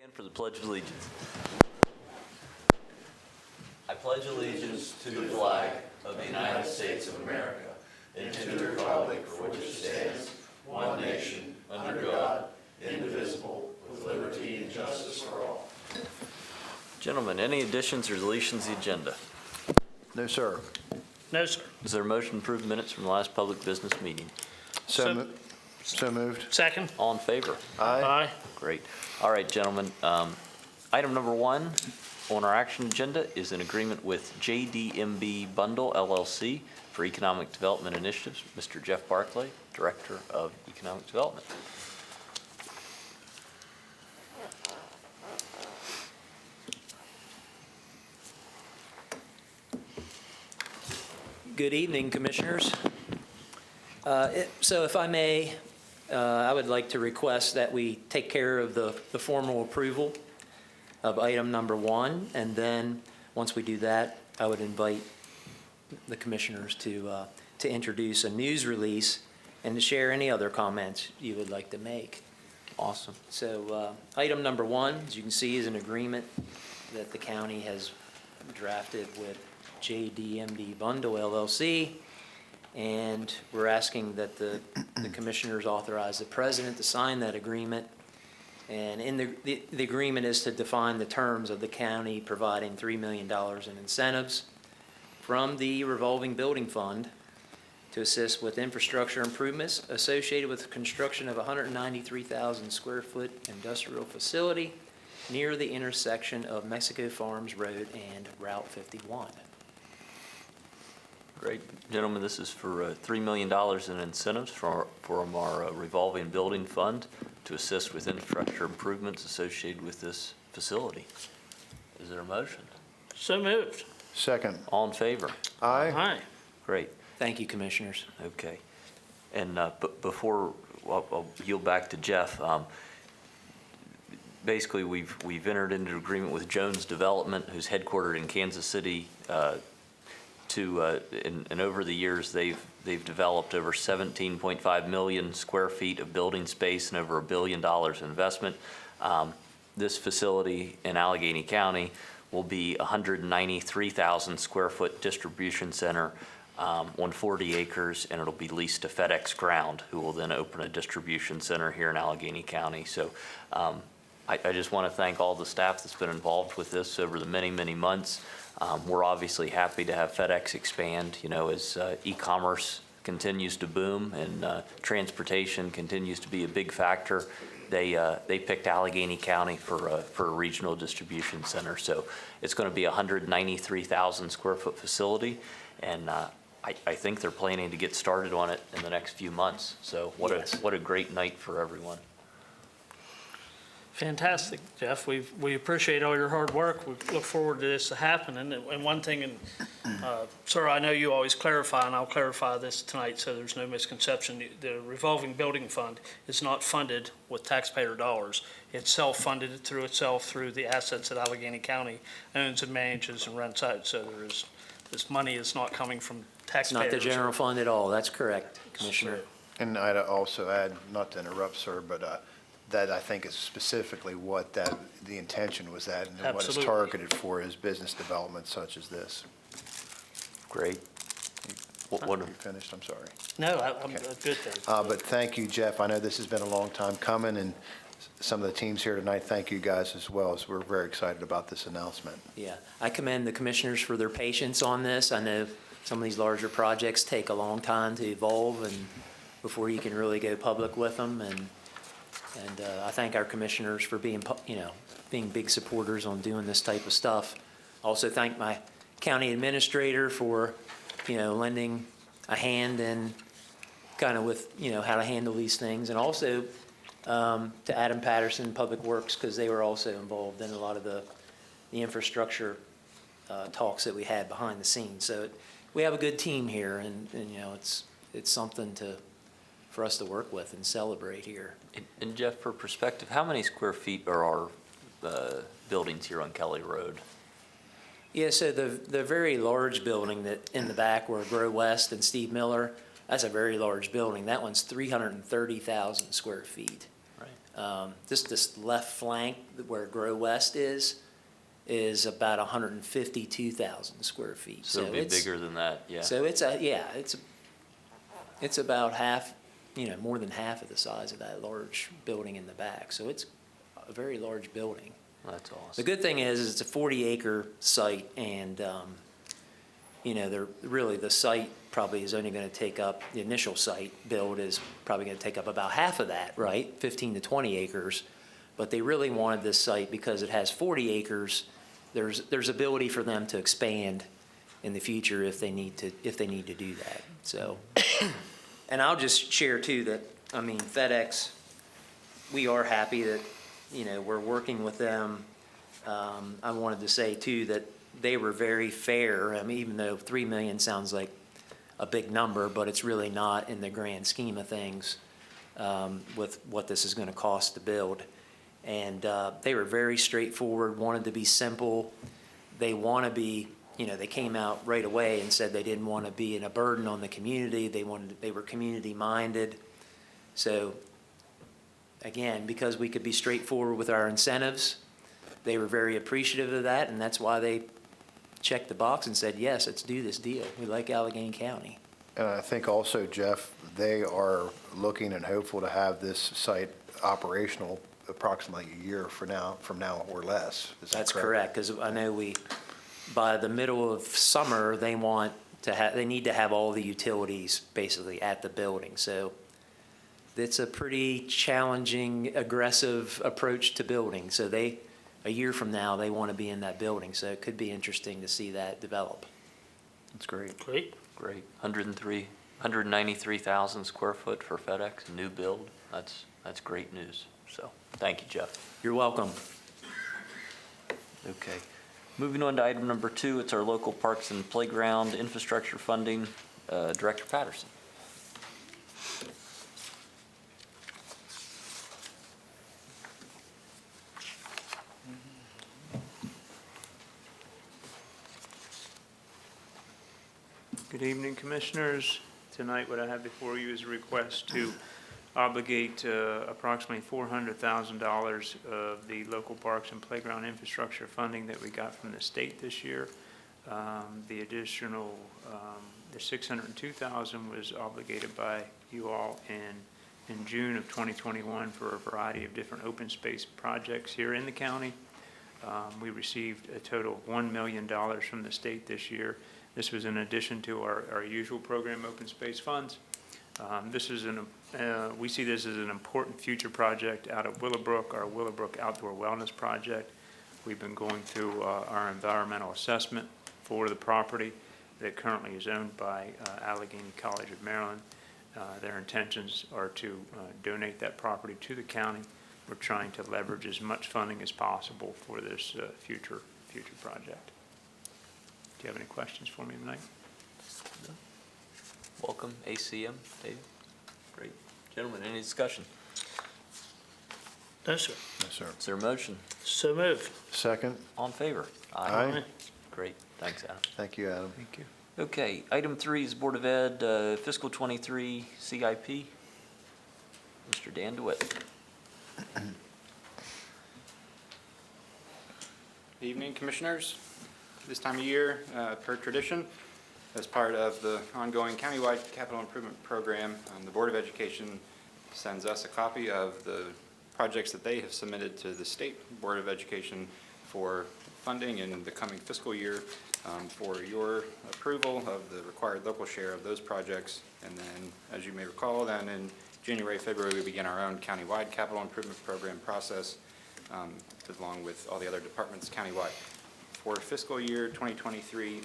Stand for the Pledge of Allegiance. I pledge allegiance to the flag of the United States of America and to the republic for which it stands, one nation, under God, indivisible, with liberty and justice for all. Gentlemen, any additions or deletions to the agenda? No, sir. No, sir. Is there a motion to approve minutes from the last public business meeting? So moved. Second. All in favor? Aye. Great. All right, gentlemen. Item number 1 on our action agenda is an agreement with JDMB Bundle LLC for Economic Development Initiatives. Mr. Jeff Barclay, Director of Economic Development. Good evening, Commissioners. So if I may, I would like to request that we take care of the formal approval of item number 1, and then, once we do that, I would invite the Commissioners to introduce a news release and to share any other comments you would like to make. Awesome. So item number 1, as you can see, is an agreement that the county has drafted with JDMD Bundle LLC, and we're asking that the Commissioners authorize the President to sign that agreement. And in the agreement is to define the terms of the county providing $3 million in incentives from the revolving building fund to assist with infrastructure improvements associated with the construction of a 193,000 square foot industrial facility near the intersection of Mexico Farms Road and Route 51. Great. Gentlemen, this is for $3 million in incentives from our revolving building fund to assist with infrastructure improvements associated with this facility. Is there a motion? So moved. Second. All in favor? Aye. Aye. Great. Thank you, Commissioners. Okay. And before I'll yield back to Jeff, basically we've entered into an agreement with Jones Development, who's headquartered in Kansas City, and over the years they've developed over 17.5 million square feet of building space and over $1 billion in investment. This facility in Allegany County will be 193,000 square foot distribution center on 40 acres, and it'll be leased to FedEx Ground, who will then open a distribution center here in Allegany County. So I just want to thank all the staff that's been involved with this over the many, many months. We're obviously happy to have FedEx expand, as e-commerce continues to boom and transportation continues to be a big factor. They picked Allegany County for a regional distribution center. So it's going to be a 193,000 square foot facility, and I think they're planning to get started on it in the next few months. So what a great night for everyone. Fantastic, Jeff. We appreciate all your hard work. We look forward to this happening. And one thing, sir, I know you always clarify, and I'll clarify this tonight so there's no misconception. The revolving building fund is not funded with taxpayer dollars. It's self-funded through the assets that Allegany County owns and manages and rents out. So this money is not coming from taxpayers. It's not the general fund at all. That's correct, Commissioner. And I'd also add, not to interrupt, sir, but that I think is specifically what the intention was that, and what it's targeted for is business development such as this. Great. What have you finished? I'm sorry. No, I'm good there. But thank you, Jeff. I know this has been a long time coming, and some of the teams here tonight, thank you guys as well, as we're very excited about this announcement. Yeah, I commend the Commissioners for their patience on this. I know some of these larger projects take a long time to evolve and before you can really go public with them, and I thank our Commissioners for being big supporters on doing this type of stuff. Also thank my county administrator for, lending a hand in kind of with, how to handle these things. And also to Adam Patterson, Public Works, because they were also involved in a lot of the infrastructure talks that we had behind the scenes. So we have a good team here, and it's something for us to work with and celebrate here. And Jeff, for perspective, how many square feet are our buildings here on Kelly Road? Yeah, so the very large building that in the back where Grow West and Steve Miller, that's a very large building. That one's 330,000 square feet. Just this left flank where Grow West is about 152,000 square feet. So it'll be it's- bigger than that, yeah. So it's about half, more than half of the size of that large building in the back. So it's a very large building. That's The awesome. good thing is it's a 40-acre site, and, the site probably is only going to take up, the initial site build is probably going to take up about half of that, right? 15 to 20 acres. But they really wanted this site because it has 40 acres. There's ability for them to expand in the future if they need to do that. So, and I'll just share too that, FedEx, we are happy that, we're working with them. I wanted to say too that they were very fair. Even though 3 million sounds like a big number, but it's really not in the grand scheme of things, with what this is going to cost to build. And they were very straightforward, wanted to be simple. They want to be, they came out right away and said they didn't want to be a burden on the community. They were community minded. So again, because we could be straightforward with our incentives, they were very appreciative of that, and that's why they checked the box and said, yes, let's do this deal. We like Allegany County. And I think also, Jeff, they are looking and hopeful to have this site operational approximately a year from now or less. Is that That's correct, because I know by the middle of summer, they need to have all the utilities basically at the building. So it's a pretty challenging, aggressive approach to building. So a year from now, they want to be in that building. So it could be interesting to see that develop. That's great. Great. Great. 193,000 square foot for FedEx, new build. That's great news. So thank you, Jeff. You're welcome. Okay. Moving on to item number 2, it's our local parks and playground infrastructure funding. Director Patterson. Good evening, Commissioners. Tonight, what I have before you is a request to obligate approximately $400,000 of the local parks and playground infrastructure funding that we got from the state this year. The additional, the $602,000 was obligated by you all in June of 2021 for a variety of different open space projects here in the county. We received a total of $1 million from the state this year. This was in addition to our usual program open space funds. We see this as an important future project out of Willowbrook, our Willowbrook Outdoor Wellness Project. We've been going through our environmental assessment for the property that currently is owned by Allegany College of Maryland. Their intentions are to donate that property to the county. We're trying to leverage as much funding as possible for this future project. Do you have any questions for me tonight? Welcome, ACM, Dave. Great. Gentlemen, any discussion? No, sir. Yes, sir. Is there a motion? So moved. Second. All in favor? Aye. Great. Thanks, Adam. Thank you, Adam. Thank you. Okay, item 3 is Board of Ed fiscal 23 CIP. Mr. Dan DeWitt. Evening, Commissioners. This time of year, per tradition, as part of the ongoing countywide capital improvement program, the Board of Education sends us a copy of the projects that they have submitted to the State Board of Education for funding in the coming fiscal year, for your approval of the required local share of those projects. And then, as you may recall, then in January, February, we begin our own countywide capital improvement program process, along with all the other departments countywide. For fiscal year 2023,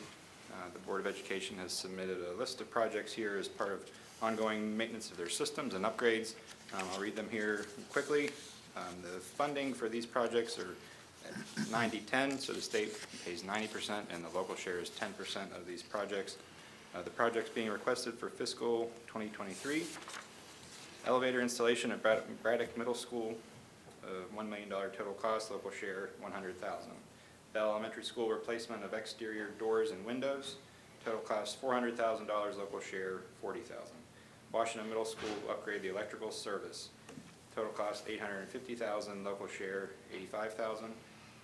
the Board of Education has submitted a list of projects here as part of ongoing maintenance of their systems and upgrades. I'll read them here quickly. The funding for these projects are at 90-10, so the state pays 90% and the local share is 10% of these projects. The projects being requested for fiscal 2023, elevator installation at Braddock Middle School, $1 million total cost, local share $100,000. Bell Elementary School replacement of exterior doors and windows, total cost $400,000, local share $40,000. Washington Middle School upgrade the electrical service, total cost $850,000, local share $85,000.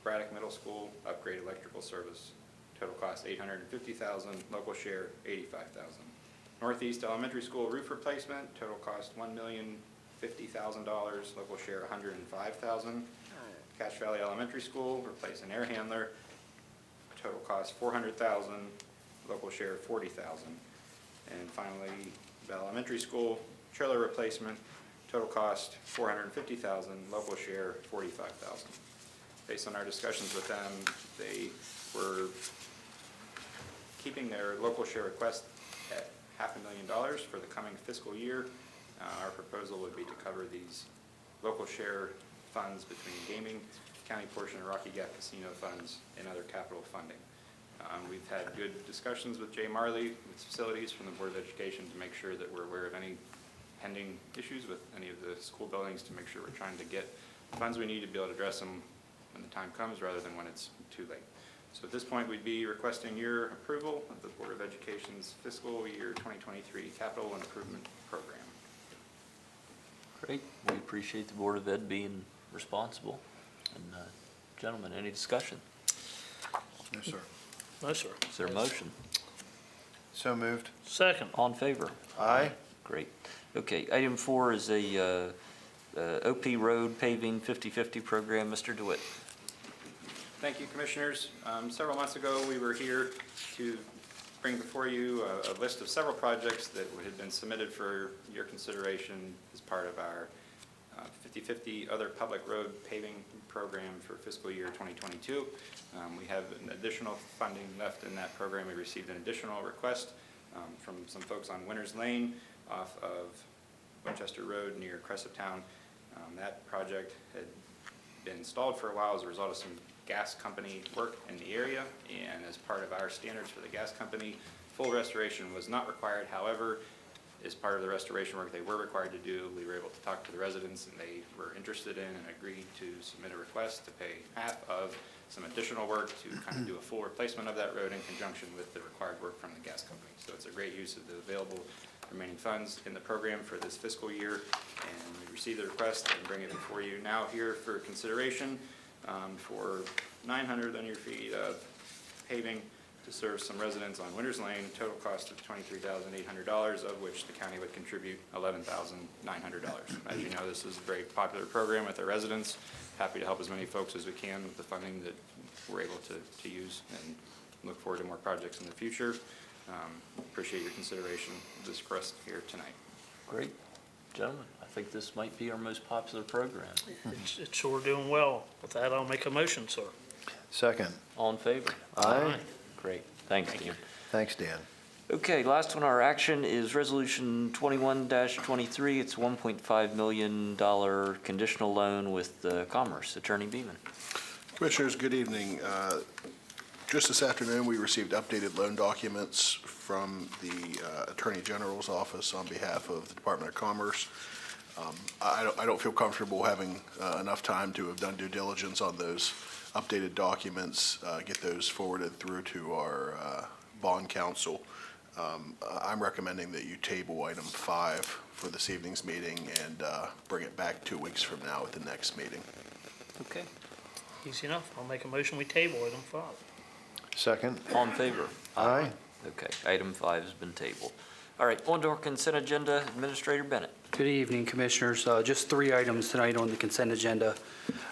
Braddock Middle School, upgrade electrical service, total cost $850,000, local share $85,000. Northeast Elementary School roof replacement, total cost $1,050,000, local share $105,000. Cache Valley Elementary School, replace an air handler, total cost $400,000, local share $40,000. And finally, Bell Elementary School, trailer replacement, total cost $450,000, local share $45,000. Based on our discussions with them, they were keeping their local share request at $500,000 for the coming fiscal year. Our proposal would be to cover these local share funds between gaming, county portion, and Rocky Gap Casino funds, and other capital funding. We've had good discussions with Jay Marley, with facilities from the Board of Education, to make sure that we're aware of any pending issues with any of the school buildings, to make sure we're trying to get funds we need to be able to address them when the time comes rather than when it's too late. So at this point, we'd be requesting your approval of the Board of Education's fiscal year 2023 capital improvement program. Great. We appreciate the Board of Ed being responsible. And gentlemen, any discussion? No, sir. No, sir. Is there a motion? So moved. Second. All in favor? Aye. Great. Okay, item 4 is a OP Road paving 50/50 program. Mr. DeWitt. Thank you, Commissioners. Several months ago, we were here to bring before you a list of several projects that had been submitted for your consideration as part of our 50/50 other public road paving program for fiscal year 2022. We have an additional funding left in that program. We received an additional request from some folks on Winters Lane off of Winchester Road near Cresaptown. That project had been stalled for a while as a result of some gas company work in the area, and as part of our standards for the gas company, full restoration was not required. However, as part of the restoration work they were required to do, we were able to talk to the residents, and they were interested in and agreed to submit a request to pay half of some additional work to kind of do a full replacement of that road in conjunction with the required work from the gas company. So it's a great use of the available remaining funds in the program for this fiscal year, and we received the request and bring it before you now here for consideration for 900 linear feet of paving to serve some residents on Winters Lane, total cost of $23,800, of which the county would contribute $11,900. As you know, this is a very popular program with our residents. Happy to help as many folks as we can with the funding that we're able to use, and look forward to more projects in the future. Appreciate your consideration of this request here tonight. Great. Gentlemen, I think this might be our most popular program. It's sure doing well. With that, I'll make a motion, sir. Second. All in favor? Aye. Great. Thanks, Dan. Thanks, Dan. Okay, last on our action is Resolution 21-23. It's a $1.5 million conditional loan with Commerce. Attorney Beeman. Commissioners, good evening. Just this afternoon, we received updated loan documents from the Attorney General's office on behalf of the Department of Commerce. I don't feel comfortable having enough time to have done due diligence on those updated documents, get those forwarded through to our bond counsel. I'm recommending that you table item 5 for this evening's meeting and bring it back 2 weeks from now at the next meeting. Okay. Easy enough. I'll make a motion, we table item 5. Second. All in favor? Aye. Okay, item 5 has been tabled. All right, on to our consent agenda. Administrator Bennett. Good evening, Commissioners. Just 3 items tonight on the consent agenda.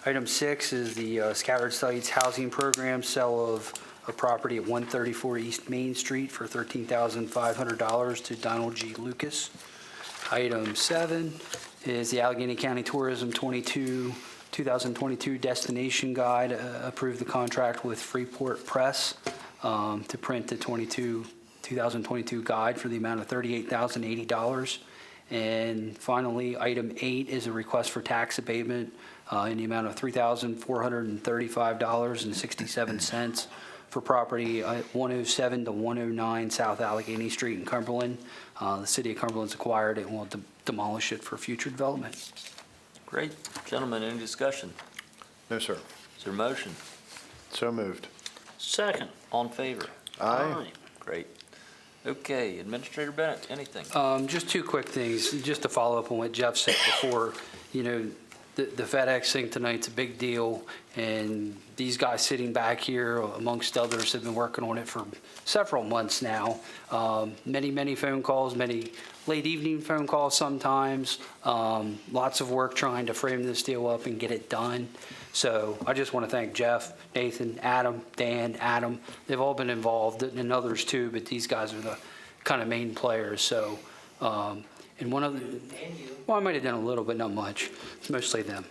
Item 6 is the Scattered Sites Housing Program, sale of a property at 134 East Main Street for $13,500 to Donald G. Lucas. Item 7 is the Allegheny County Tourism 2022 Destination Guide. Approved the contract with Freeport Press to print the 2022 guide for the amount of $38,080. And finally, item 8 is a request for tax abatement in the amount of $3,435.67 for property at 107 to 109 South Allegany Street in Cumberland. The city of Cumberland's acquired it and will demolish it for future development. Great. Gentlemen, any discussion? No, sir. Is there a motion? So moved. Second. All in favor? Aye. Great. Okay, Administrator Bennett, anything? Just two quick things, just to follow up on what Jeff said before. You know, the FedEx thing tonight's a big deal, and these guys sitting back here, amongst others, have been working on it for several months now. Many phone calls, many late evening phone calls sometimes, lots of work trying to frame this deal up and get it done. So I just want to thank Jeff, Nathan, Adam, Dan, Adam. They've all been involved, and others too, but these guys are the kind of main players. So, and one of the, well, I might have done a little, but not much. It's mostly them.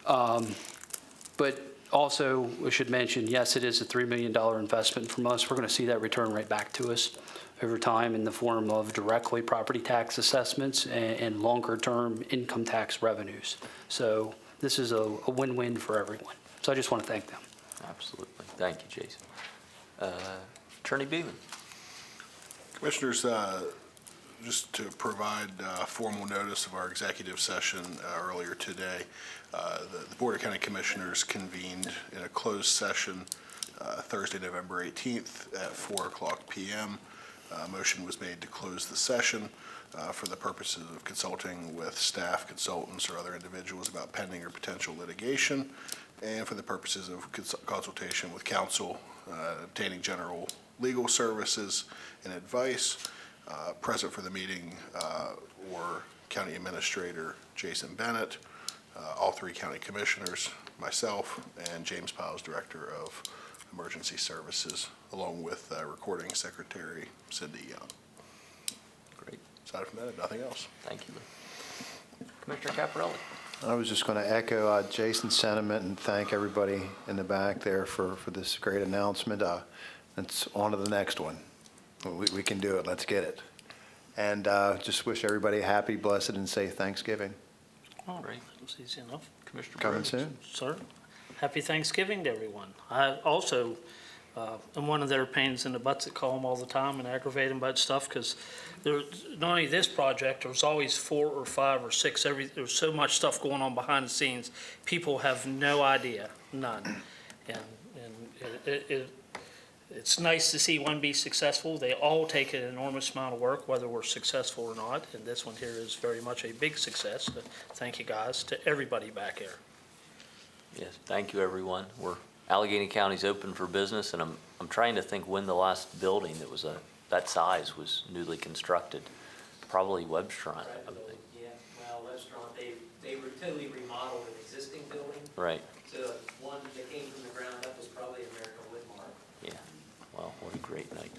But also, we should mention, yes, it is a $3 million investment from us. We're going to see that return right back to us over time in the form of directly property tax assessments and longer-term income tax revenues. So this is a win-win for everyone. So I just want to thank them. Absolutely. Thank you, Jason. Attorney Beeman. Commissioners, just to provide formal notice of our executive session earlier today, the Board of County Commissioners convened in a closed session Thursday, November 18th at 4:00 p.m. Motion was made to close the session for the purposes of consulting with staff, consultants, or other individuals about pending or potential litigation, and for the purposes of consultation with counsel, obtaining general legal services and advice. Present for the meeting were County Administrator Jason Bennett, all three county commissioners, myself, and James Piles, Director of Emergency Services, along with Recording Secretary Cindy Young. Great. Aside from that, nothing else. Thank you. Commissioner Caparelli. I was just going to echo Jason's sentiment and thank everybody in the back there for this great announcement. It's on to the next one. We can do it. Let's get it. And just wish everybody a happy, blessed, and safe Thanksgiving. Oh, Great. that's easy enough. Commissioner Coming Brooks. soon. Sir, happy Thanksgiving to everyone. I also am one of their pains in the butts that call them all the time and aggravate them about stuff, because not only this project, there's always 4 or 5 or 6. There's so much stuff going on behind the scenes. People have no idea, none. And it's nice to see one be successful. They all take an enormous amount of work, whether we're successful or not. And this one here is very much a big success. So thank you guys to everybody back here. Yes, thank you, everyone. Allegheny County's open for business, and I'm trying to think when the last building that was that size was newly constructed. Probably Webstrand, I would think. Yeah, well, Webstrand, they were totally remodeled an existing building. Right. So one that came from the ground up was probably America Whitmark. Yeah. Well, what a great night.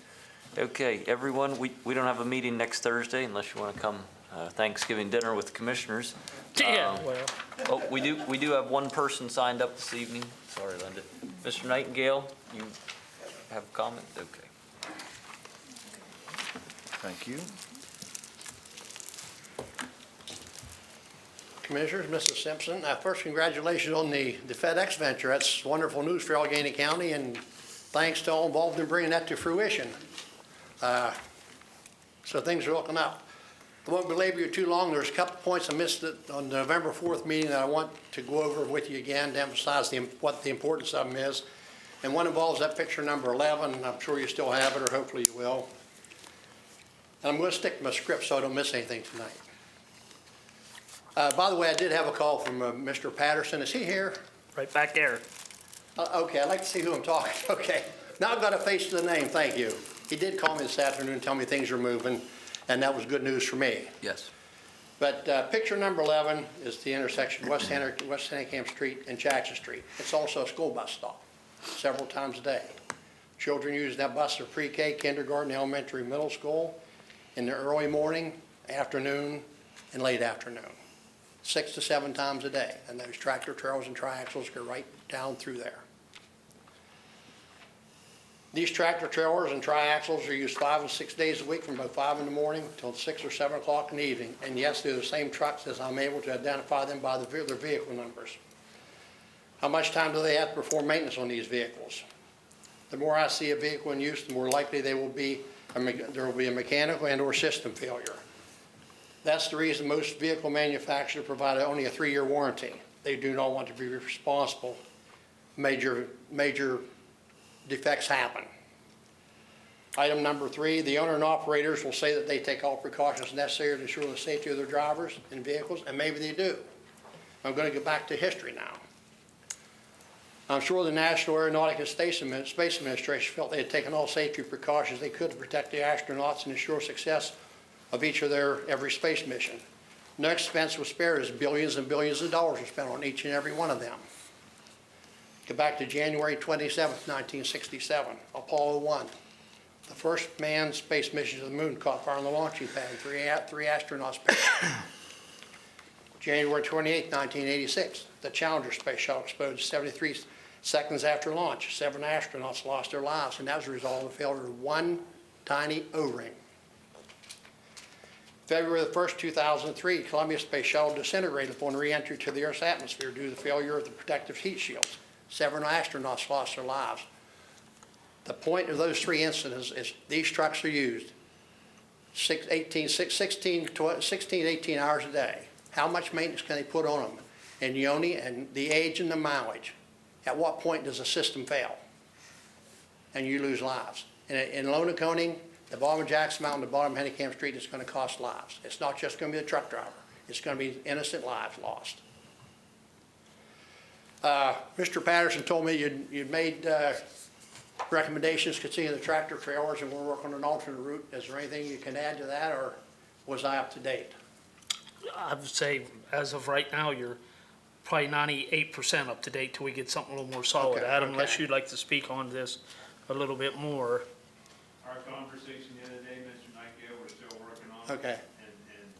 Okay, everyone, we don't have a meeting next Thursday unless you want to come Thanksgiving dinner with the commissioners. Yeah, well. Oh, we do have one person signed up this evening. Sorry, Linda. Mr. Nightingale, you have a comment? Okay. Thank you. Commissioners, Mrs. Simpson, first, congratulations on the FedEx venture. That's wonderful news for Allegheny County, and thanks to all involved in bringing that to fruition. So things are looking up. I won't belabor you too long. There's a couple points I missed on the November 4th meeting that I want to go over with you again to emphasize what the importance of them is. And one involves that picture number 11. I'm sure you still have it, or hopefully you will. And I'm going to stick to my script so I don't miss anything tonight. By the way, I did have a call from Mr. Patterson. Is he here? Right back there. Okay, I'd like to see who I'm talking to. Okay, now I've got a face to the name, thank you. He did call me this afternoon and tell me things are moving, and that was good news for me. Yes. But picture number 11 is the intersection West Hannecamp Street and Jackson Street. It's also a school bus stop, several times a day. Children use that bus for pre-K, kindergarten, elementary, middle school, in the early morning, afternoon, and late afternoon. 6 to 7 times a day, and those tractor trailers and triaxles go right down through there. These tractor trailers and triaxles are used 5 and 6 days a week from about 5 in the morning till 6 or 7 o'clock in the evening. And yes, they're the same trucks, as I'm able to identify them by their vehicle numbers. How much time do they have to perform maintenance on these vehicles? The more I see a vehicle in use, the more likely there will be a mechanical and or system failure. That's the reason most vehicle manufacturers provide only a 3-year warranty. They do not want to be responsible. Major defects happen. Item number 3, the owner and operators will say that they take all precautions necessary to ensure the safety of their drivers and vehicles, and maybe they do. I'm going to go back to history now. I'm sure the National Aeronautic and Space Administration felt they had taken all safety precautions they could to protect the astronauts and ensure success of each of their every space mission. No expense was spared as billions and billions of dollars were spent on each and every one of them. Go back to January 27th, 1967, Apollo 1. The first manned space mission to the moon caught fire on the launching pad, and three astronauts perished. January 28, 1986, the Challenger space shuttle exploded 73 seconds after launch. 7 astronauts lost their lives, and that was a result of the failure of one tiny O-ring. February 1st, 2003, Columbia space shuttle disintegrated upon re-entry to the Earth's atmosphere due to the failure of the protective heat shields. 7 astronauts lost their lives. The point of those 3 incidents is these trucks are used 16 to 18 hours a day. How much maintenance can they put on them? And the age and the mileage. At what point does the system fail? And you lose lives. In Lonaconing, the bottom of Jackson Mountain, the bottom of Hennicam Street, it's going to cost lives. It's not just going to be the truck driver. It's going to be innocent lives lost. Mr. Patterson told me you'd made recommendations concerning the tractor trailers, and we're working on an alternate route. Is there anything you can add to that, or was I up to date? I would say, as of right now, you're probably 98% up to date till we get something a little more solid. Okay, Adam, unless okay. you'd like to speak on this a little bit more. Our conversation the other day, Mr. Nightingale, we're still working on it. Okay. And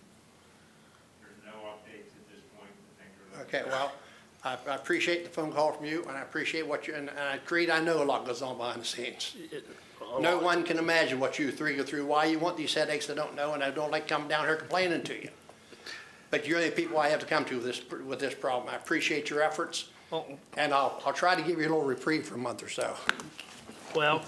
there's no updates at this point. I think Okay, well, I appreciate the phone call from you, and I appreciate what you, and Creed, I know a lot goes on behind the scenes. No one can imagine what you 3 go through, why you want these headaches, I don't know, and I don't like coming down here complaining to you. But you're the people I have to come to with this problem. I appreciate your efforts, and I'll try to give you a little reprieve for a month or so. Well,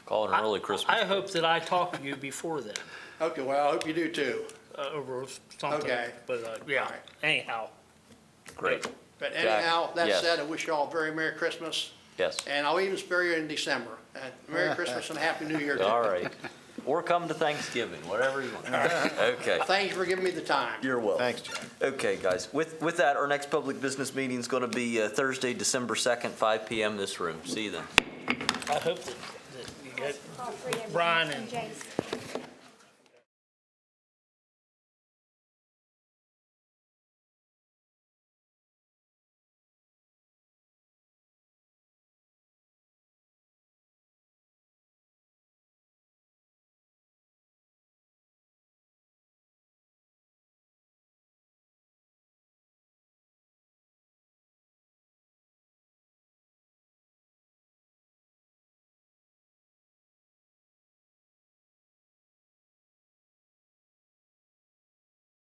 Call it an early Christmas. I hope that I talk to you before then, Okay, well, I hope you do too. over something. Okay. But, yeah, All right. anyhow. Great. But Jack, anyhow, that yes. said, I wish you all a very Merry Christmas, Yes. and I'll even spare you in December. Merry Christmas and Happy New Year to you. All right. Or come to Thanksgiving, whatever you want. Okay. Thank you for giving me the time. You're welcome. Thanks, Jack. Okay, guys. With that, our next public business meeting is going to be Thursday, December 2nd, 5 p.m. this room. See you then. I hope that you get Brian and Jason.